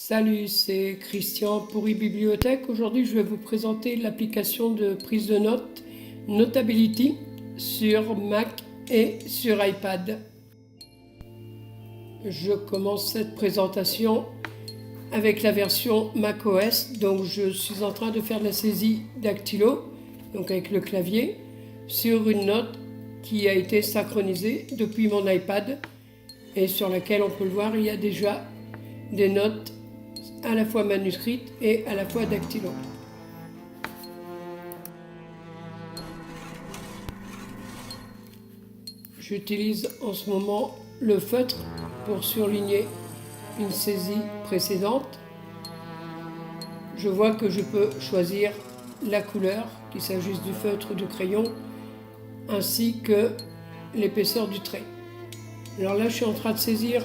Salut, c'est Christian pour eBibliothèque. Aujourd'hui, je vais vous présenter l'application de prise de notes Notability sur Mac et sur iPad. Je commence cette présentation avec la version macOS. Donc, je suis en train de faire de la saisie dactylo, donc avec le clavier, sur une note qui a été synchronisée depuis mon iPad et sur laquelle on peut le voir, il y a déjà des notes à la fois manuscrites et à la fois dactylo. J'utilise en ce moment le feutre pour surligner une saisie précédente. Je vois que je peux choisir la couleur, qu'il s'agisse du feutre ou du crayon, ainsi que l'épaisseur du trait. Alors là, je suis en train de saisir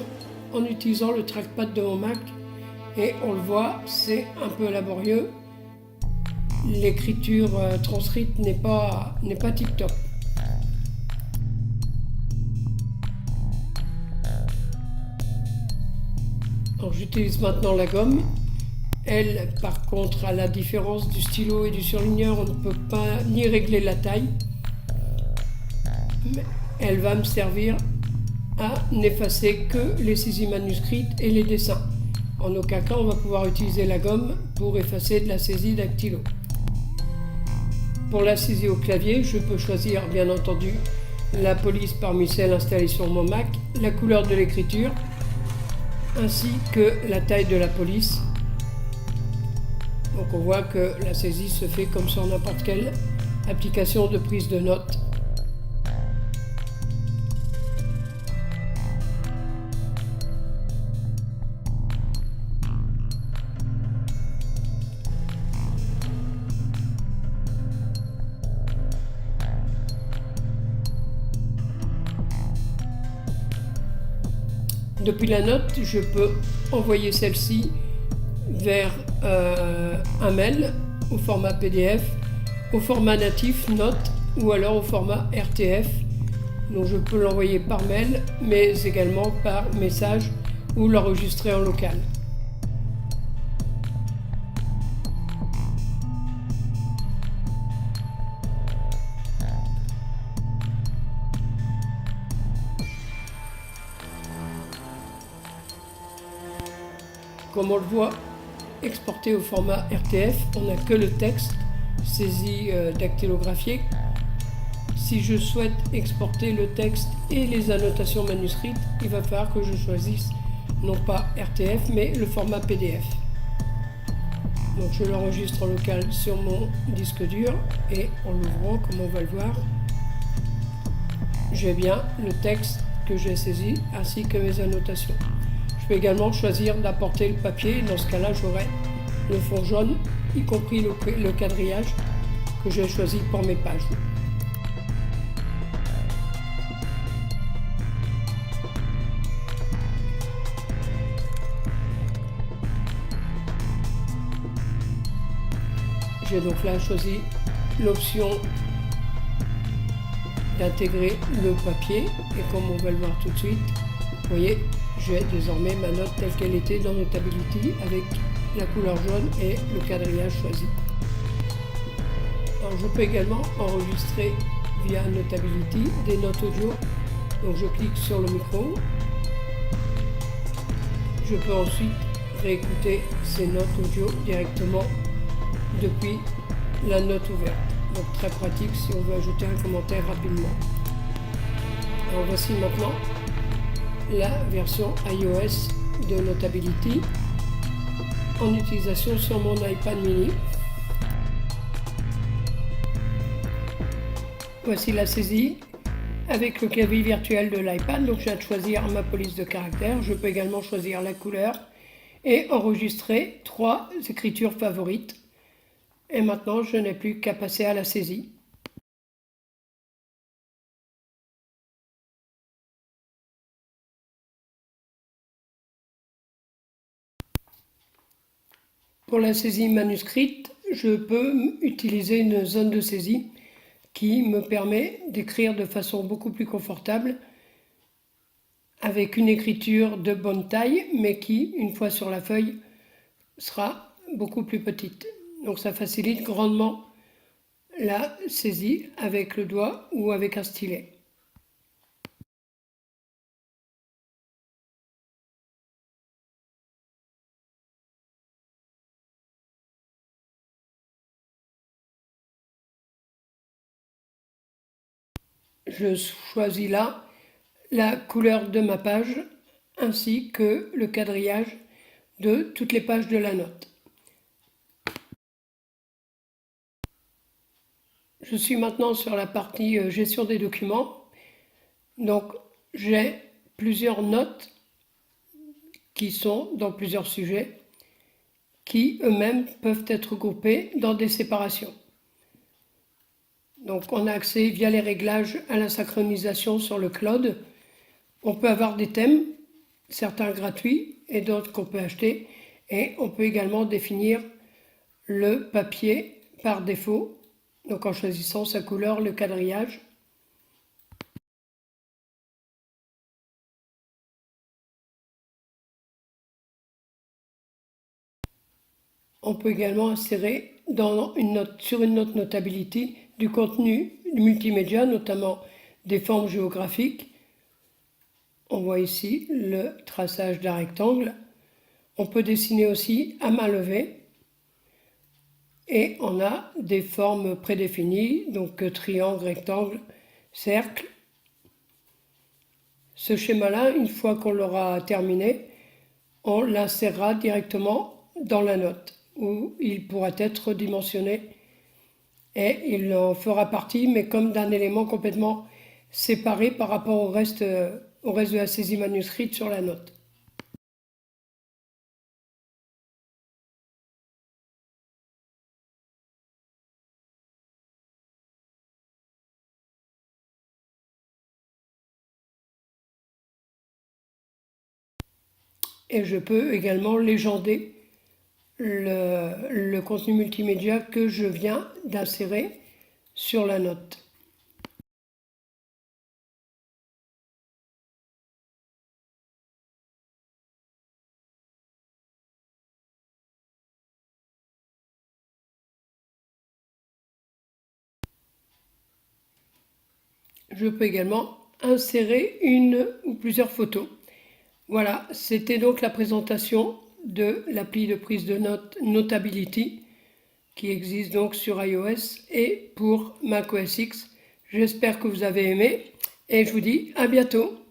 en utilisant le trackpad de mon Mac. Et on le voit, c'est un peu laborieux. L'écriture transcrite n'est pas tip-top. Alors j'utilise maintenant la gomme. Elle, par contre, à la différence du stylo et du surligneur, on ne peut pas ni régler la taille. Mais elle va me servir à n'effacer que les saisies manuscrites et les dessins. En aucun cas, on va pouvoir utiliser la gomme pour effacer de la saisie dactylo. Pour la saisie au clavier, je peux choisir bien entendu la police parmi celles installées sur mon Mac, la couleur de l'écriture, ainsi que la taille de la police. Donc on voit que la saisie se fait comme sur n'importe quelle application de prise de notes. Depuis la note, je peux envoyer celle-ci vers un mail au format PDF, au format natif note ou alors au format RTF. Donc je peux l'envoyer par mail, mais également par message ou l'enregistrer en local. Comme on le voit, exporté au format RTF, on n'a que le texte saisi dactylographié. Si je souhaite exporter le texte et les annotations manuscrites, il va falloir que je choisisse non pas RTF, mais le format PDF. Donc je l'enregistre en local sur mon disque dur et en l'ouvrant, comme on va le voir, j'ai bien le texte que j'ai saisi ainsi que mes annotations. Je peux également choisir d'apporter le papier. Dans ce cas-là, j'aurai le fond jaune, y compris le quadrillage que j'ai choisi pour mes pages. J'ai donc là choisi l'option d'intégrer le papier et comme on va le voir tout de suite, vous voyez, j'ai désormais ma note telle qu'elle était dans Notability avec la couleur jaune et le quadrillage choisi. Alors je peux également enregistrer via Notability des notes audio. Donc je clique sur le micro. Je peux ensuite réécouter ces notes audio directement depuis la note ouverte. Donc très pratique si on veut ajouter un commentaire rapidement. Alors voici maintenant la version iOS de Notability en utilisation sur mon iPad mini. Voici la saisie avec le clavier virtuel de l'iPad. Donc je viens de choisir ma police de caractère. Je peux également choisir la couleur et enregistrer 3 écritures favorites. Et maintenant, je n'ai plus qu'à passer à la saisie. Pour la saisie manuscrite, je peux utiliser une zone de saisie qui me permet d'écrire de façon beaucoup plus confortable avec une écriture de bonne taille, mais qui, une fois sur la feuille, sera beaucoup plus petite. Donc ça facilite grandement la saisie avec le doigt ou avec un stylet. Je choisis là la couleur de ma page ainsi que le quadrillage de toutes les pages de la note. Je suis maintenant sur la partie gestion des documents. Donc j'ai plusieurs notes qui sont dans plusieurs sujets qui eux-mêmes peuvent être groupés dans des séparations. Donc on a accès via les réglages à la synchronisation sur le cloud. On peut avoir des thèmes, certains gratuits et d'autres qu'on peut acheter. Et on peut également définir le papier par défaut, donc en choisissant sa couleur, le quadrillage. On peut également insérer sur une note Notability du contenu multimédia, notamment des formes géographiques. On voit ici le traçage d'un rectangle. On peut dessiner aussi à main levée. Et on a des formes prédéfinies, donc triangle, rectangle, cercle. Ce schéma-là, une fois qu'on l'aura terminé, on l'insérera directement dans la note, où il pourra être dimensionné et il en fera partie, mais comme d'un élément complètement séparé par rapport au reste de la saisie manuscrite sur la note. Et je peux également légender le contenu multimédia que je viens d'insérer sur la note. Je peux également insérer une ou plusieurs photos. Voilà, c'était donc la présentation de l'appli de prise de notes Notability qui existe donc sur iOS et pour macOS X. J'espère que vous avez aimé et je vous dis à bientôt.